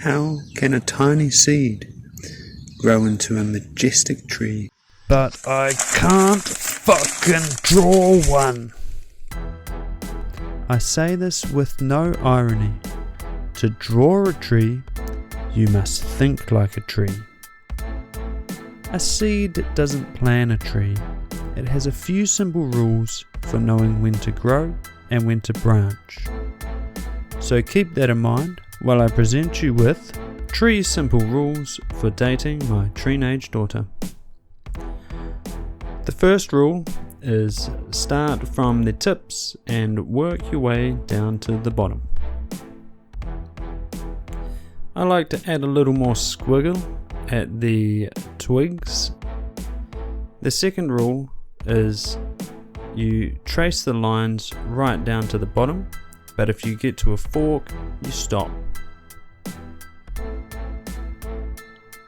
How can a tiny seed grow into a majestic tree? But I can't fucking draw one. I say this with no irony. To draw a tree, you must think like a tree. A seed doesn't plan a tree. It has a few simple rules for knowing when to grow and when to branch. So keep that in mind while I present you with 3 simple rules for dating my teenage daughter. The first rule is start from the tips and work your way down to the bottom. I like to add a little more squiggle at the twigs. The second rule is you trace the lines right down to the bottom, but if you get to a fork, you stop.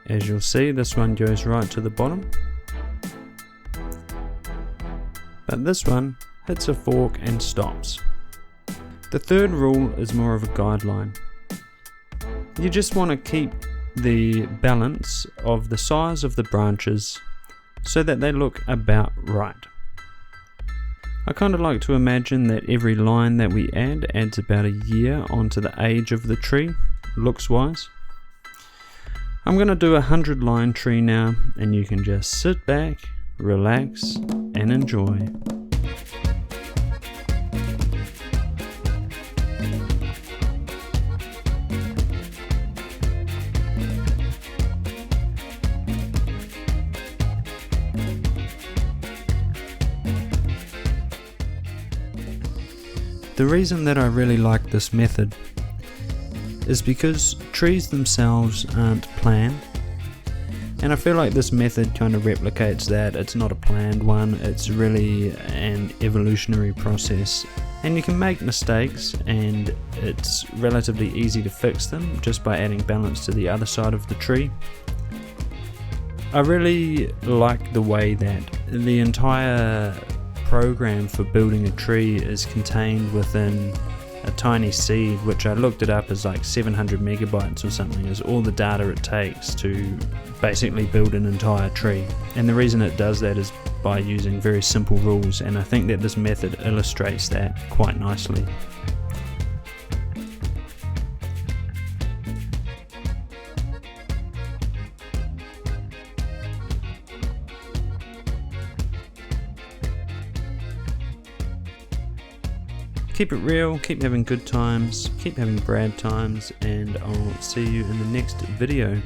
As you'll see, this one goes right to the bottom, but this one hits a fork and stops. The third rule is more of a guideline. You just want to keep the balance of the size of the branches so that they look about right. I kind of like to imagine that every line that we add adds about a year onto the age of the tree, looks wise. I'm going to do a 100 line tree now, and you can just sit back, relax and enjoy. The reason that I really like this method is because trees themselves aren't planned, and I feel like this method kind of replicates that. It's not a planned one, it's really an evolutionary process, and you can make mistakes and it's relatively easy to fix them just by adding balance to the other side of the tree. I really like the way that the entire program for building a tree is contained within a tiny seed, which I looked it up as like 700 megabytes or something, is all the data it takes to basically build an entire tree. And the reason it does that is by using very simple rules, and I think that this method illustrates that quite nicely. Keep it real, keep having good times, keep having bad times, and I'll see you in the next video.